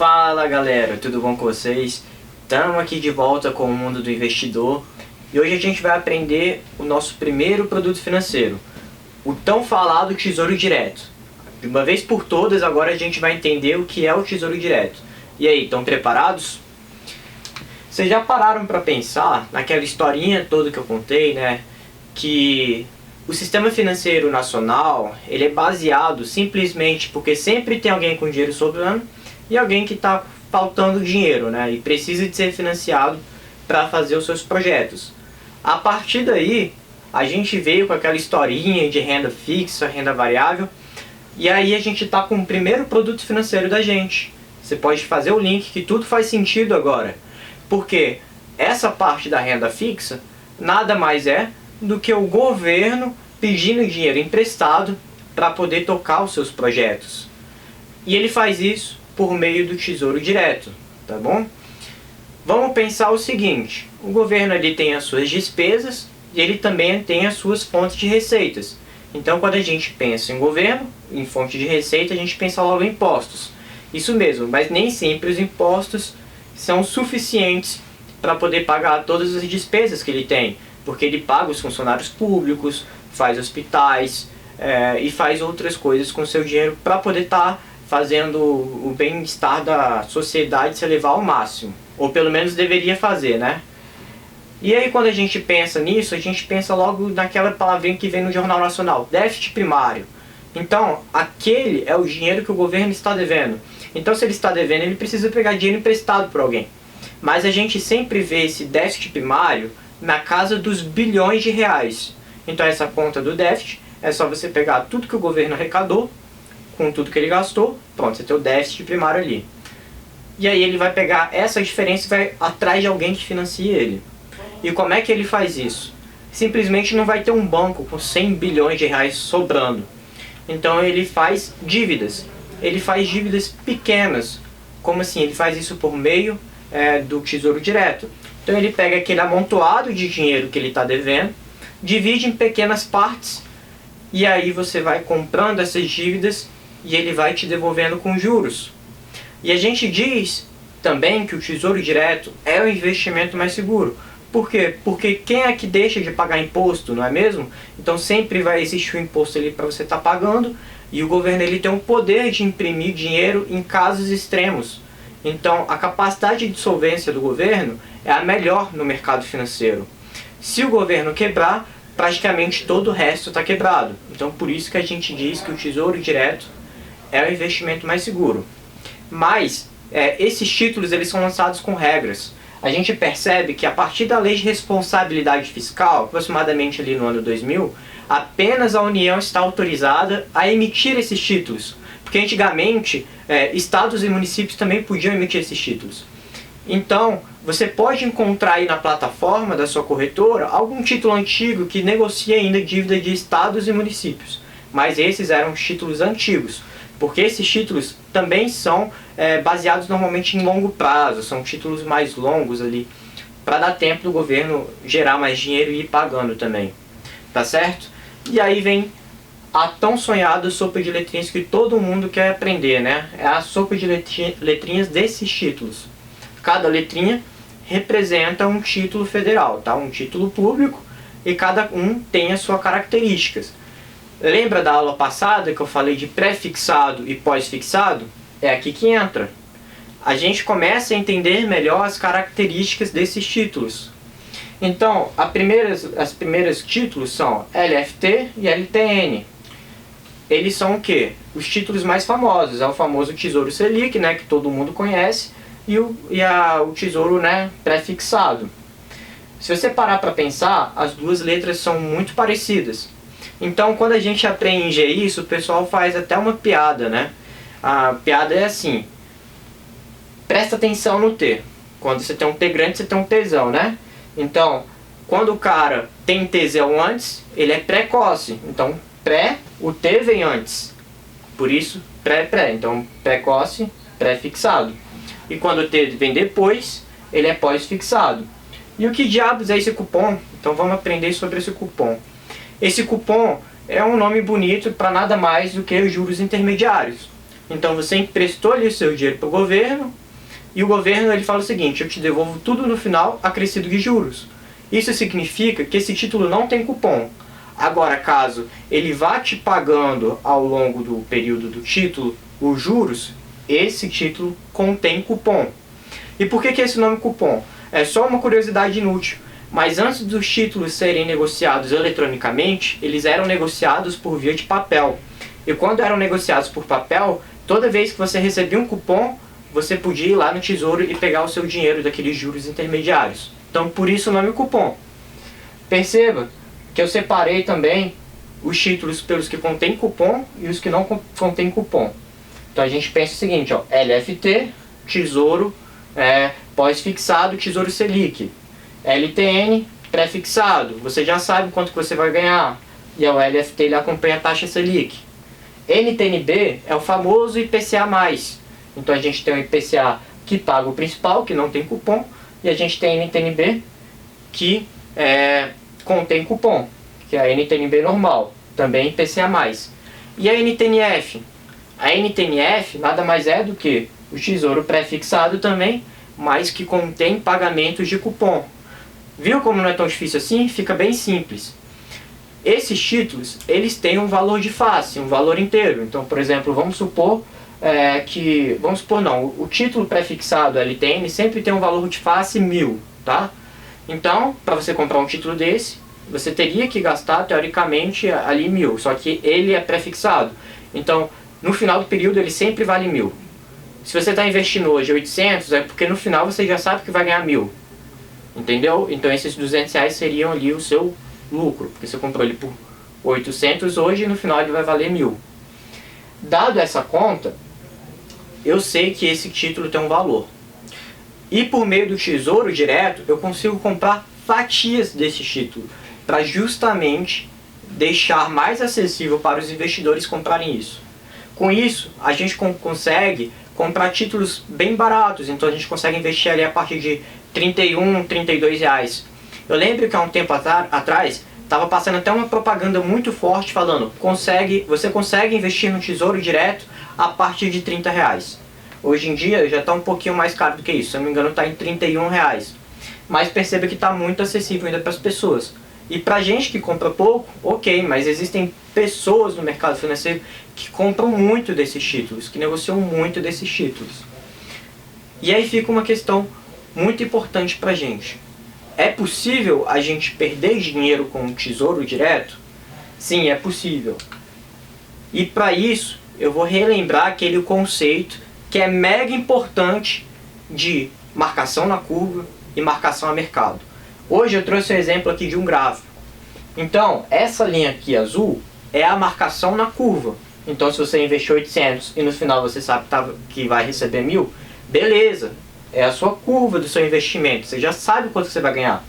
Fala galera, tudo bom com vocês? Estamos aqui de volta com o mundo do investidor e hoje a gente vai aprender o nosso primeiro produto financeiro, o tão falado Tesouro Direto. De uma vez por todas, agora a gente vai entender o que é o Tesouro Direto. E aí, estão preparados? Vocês já pararam para pensar naquela historinha toda que eu contei, né? Que o sistema financeiro nacional, ele é baseado simplesmente porque sempre tem alguém com dinheiro sobrando e alguém que está faltando dinheiro, né? E precisa de ser financiado para fazer os seus projetos. A partir daí, a gente veio com aquela historinha de renda fixa, renda variável, e aí a gente está com o primeiro produto financeiro da gente. Você pode fazer o link que tudo faz sentido agora. Porque essa parte da renda fixa nada mais é do que o governo pedindo dinheiro emprestado para poder tocar os seus projetos. E ele faz isso por meio do Tesouro Direto, tá bom? Vamos pensar o seguinte, o governo ele tem as suas despesas e ele também tem as suas fontes de receitas. Então quando a gente pensa em governo, em fonte de receita, a gente pensa logo em impostos. Isso mesmo, mas nem sempre os impostos são suficientes para poder pagar todas as despesas que ele tem, porque ele paga os funcionários públicos, faz hospitais e faz outras coisas com seu dinheiro para poder estar fazendo o bem-estar da sociedade se elevar ao máximo, ou pelo menos deveria fazer, né? E aí quando a gente pensa nisso, a gente pensa logo naquela palavrinha que vem no Jornal Nacional, déficit primário. Então, aquele é o dinheiro que o governo está devendo. Então, se ele está devendo, ele precisa pegar dinheiro emprestado por alguém. Mas a gente sempre vê esse déficit primário na casa dos bilhões de reais. Então, essa conta do déficit é só você pegar tudo que o governo arrecadou, com tudo que ele gastou, pronto, você tem o déficit primário ali. E aí ele vai pegar essa diferença e vai atrás de alguém que financie ele. E como é que ele faz isso? Simplesmente não vai ter um banco com 100 bilhões de reais sobrando. Então ele faz dívidas. Ele faz dívidas pequenas. Como assim? Ele faz isso por meio do Tesouro Direto. Então ele pega aquele amontoado de dinheiro que ele está devendo, divide em pequenas partes, e aí você vai comprando essas dívidas e ele vai te devolvendo com juros. E a gente diz também que o Tesouro Direto é o investimento mais seguro. Por quê? Porque quem é que deixa de pagar imposto, não é mesmo? Então sempre vai existir um imposto ali para você estar pagando, e o governo ele tem o poder de imprimir dinheiro em casos extremos. Então a capacidade de solvência do governo é a melhor no mercado financeiro. Se o governo quebrar, praticamente todo o resto está quebrado. Então por isso que a gente diz que o Tesouro Direto é o investimento mais seguro. Mas esses títulos eles são lançados com regras. A gente percebe que a partir da Lei de Responsabilidade Fiscal, aproximadamente ali no ano 2000, apenas a União está autorizada a emitir esses títulos. Porque antigamente, estados e municípios também podiam emitir esses títulos. Então, você pode encontrar aí na plataforma da sua corretora algum título antigo que negocia ainda dívida de estados e municípios. Mas esses eram os títulos antigos. Porque esses títulos também são baseados normalmente em longo prazo, são títulos mais longos ali, para dar tempo do governo gerar mais dinheiro e ir pagando também, tá certo? E aí vem a tão sonhada sopa de letrinhas que todo mundo quer aprender, né? É a sopa de letrinhas desses títulos. Cada letrinha representa um título federal, tá? Um título público, e cada um tem as suas características. Lembra da aula passada que eu falei de pré-fixado e pós-fixado? É aqui que entra. A gente começa a entender melhor as características desses títulos. Então, as primeiras títulos são LFT e LTN. Eles são o quê? Os títulos mais famosos. É o famoso Tesouro Selic, né, que todo mundo conhece, e o Tesouro, né, pré-fixado. Se você parar para pensar, as duas letras são muito parecidas. Então, quando a gente aprende isso, o pessoal faz até uma piada, né? A piada é assim: presta atenção no T. Quando você tem um T grande, você tem um Tzão, né? Então, quando o cara tem Tzão antes, ele é precoce. Então, pré, o T vem antes. Por isso, pré-pré. Então, precoce, pré-fixado. E quando o T vem depois, ele é pós-fixado. E o que diabos é esse cupom? Então, vamos aprender sobre esse cupom. Esse cupom é um nome bonito para nada mais do que os juros intermediários. Então você emprestou ali o seu dinheiro para o governo, e o governo ele fala o seguinte: eu te devolvo tudo no final acrescido de juros. Isso significa que esse título não tem cupom. Agora, caso ele vá te pagando ao longo do período do título os juros, esse título contém cupom. E por que esse nome cupom? É só uma curiosidade inútil, mas antes dos títulos serem negociados eletronicamente, eles eram negociados por via de papel. E quando eram negociados por papel, toda vez que você recebia um cupom, você podia ir lá no Tesouro e pegar o seu dinheiro daqueles juros intermediários. Então, por isso o nome cupom. Perceba que eu separei também os títulos pelos que contém cupom e os que não contêm cupom. Então a gente pensa o seguinte, ó, LFT, Tesouro pós-fixado, Tesouro Selic. LTN, pré-fixado, você já sabe quanto que você vai ganhar. E o LFT ele acompanha a taxa Selic. NTNB é o famoso IPCA+. Então a gente tem o IPCA que paga o principal, que não tem cupom, e a gente tem a NTNB que contém cupom, que é a NTNB normal, também IPCA+. E a NTNF? A NTNF nada mais é do que o Tesouro pré-fixado também, mas que contém pagamentos de cupom. Viu como não é tão difícil assim? Fica bem simples. Esses títulos, eles têm um valor de face, um valor inteiro. Então, por exemplo, vamos supor o título pré-fixado LTN sempre tem um valor de face 1.000, tá? Então, para você comprar um título desse, você teria que gastar, teoricamente, ali 1.000, só que ele é pré-fixado. Então, no final do período, ele sempre vale 1.000. Se você está investindo hoje 800, é porque no final você já sabe que vai ganhar 1.000. Entendeu? Então, esses R$200 seriam ali o seu lucro, porque você comprou ele por 800 hoje e no final ele vai valer 1.000. Dado essa conta, eu sei que esse título tem um valor. E por meio do Tesouro Direto, eu consigo comprar fatias desse título, para justamente deixar mais acessível para os investidores comprarem isso. Com isso, a gente consegue comprar títulos bem baratos, então a gente consegue investir ali a partir de R$31, R$32. Eu lembro que há um tempo atrás, estava passando até uma propaganda muito forte falando: você consegue investir no Tesouro Direto a partir de R$30. Hoje em dia já está um pouquinho mais caro do que isso, se eu não me engano está em R$31. Mas perceba que está muito acessível ainda para as pessoas. E para gente que compra pouco, ok, mas existem pessoas no mercado financeiro que compram muito desses títulos, que negociam muito desses títulos. E aí fica uma questão muito importante para a gente. É possível a gente perder dinheiro com o Tesouro Direto? Sim, é possível. E para isso, eu vou relembrar aquele conceito que é mega importante de marcação na curva e marcação a mercado. Hoje eu trouxe um exemplo aqui de um gráfico. Então, essa linha aqui azul é a marcação na curva. Então, se você investiu 800 e no final você sabe que vai receber 1.000, beleza, é a sua curva do seu investimento, você já sabe quanto você vai ganhar.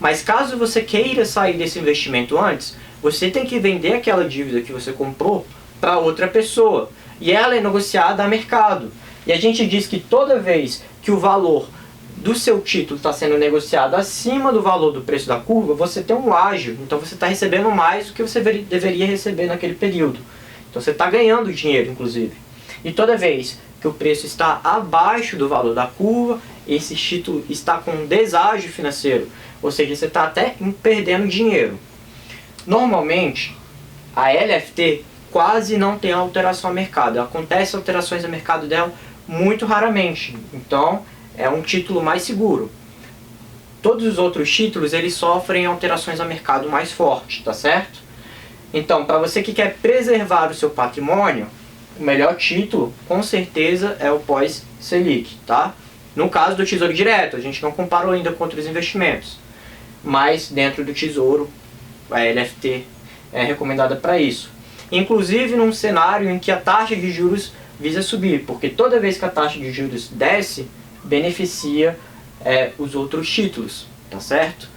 Mas caso você queira sair desse investimento antes, você tem que vender aquela dívida que você comprou para outra pessoa. E ela é negociada a mercado. E a gente diz que toda vez que o valor do seu título está sendo negociado acima do valor do preço da curva, você tem um ágio. Então você está recebendo mais do que você deveria receber naquele período. Então você está ganhando dinheiro, inclusive. E toda vez que o preço está abaixo do valor da curva, esse título está com um deságio financeiro. Ou seja, você está até perdendo dinheiro. Normalmente, a LFT quase não tem alteração a mercado. Acontece alterações a mercado dela muito raramente. Então, é um título mais seguro. Todos os outros títulos, eles sofrem alterações a mercado mais forte, tá certo? Então, para você que quer preservar o seu patrimônio, o melhor título, com certeza, é o pós-Selic, tá? No caso do Tesouro Direto, a gente não comparou ainda com outros investimentos. Mas, dentro do Tesouro, a LFT é recomendada para isso. Inclusive, num cenário em que a taxa de juros visa subir, porque toda vez que a taxa de juros desce, beneficia os outros títulos, tá certo?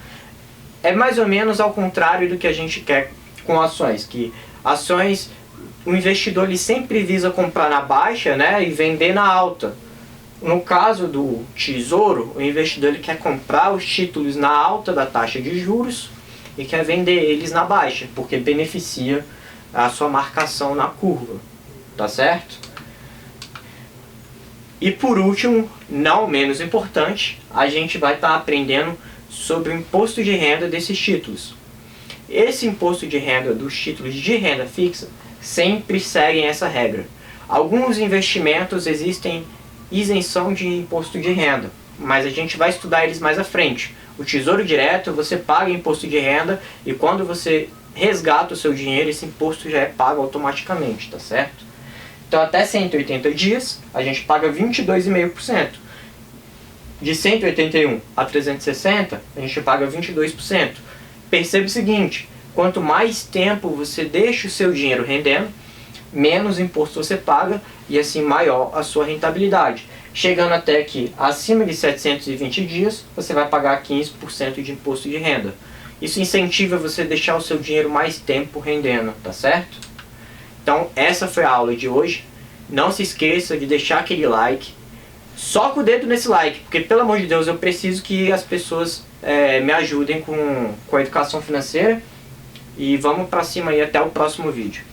É mais ou menos ao contrário do que a gente quer com ações, que ações, o investidor ele sempre visa comprar na baixa, né, e vender na alta. No caso do Tesouro, o investidor ele quer comprar os títulos na alta da taxa de juros e quer vender eles na baixa, porque beneficia a sua marcação na curva, tá certo? E por último, não menos importante, a gente vai estar aprendendo sobre o imposto de renda desses títulos. Esse imposto de renda dos títulos de renda fixa sempre seguem essa regra. Alguns investimentos existem isenção de imposto de renda, mas a gente vai estudar eles mais à frente. O Tesouro Direto, você paga imposto de renda e quando você resgata o seu dinheiro, esse imposto já é pago automaticamente, tá certo? Então até 180 dias, a gente paga 22,5%. De 181 a 360, a gente paga 22%. Perceba o seguinte, quanto mais tempo você deixa o seu dinheiro rendendo, menos imposto você paga e assim maior a sua rentabilidade. Chegando até aqui, acima de 720 dias, você vai pagar 15% de imposto de renda. Isso incentiva você a deixar o seu dinheiro mais tempo rendendo, tá certo? Então essa foi a aula de hoje. Não se esqueça de deixar aquele like. Soca o dedo nesse like, porque pelo amor de Deus eu preciso que as pessoas me ajudem com a educação financeira. E vamos pra cima aí, até o próximo vídeo.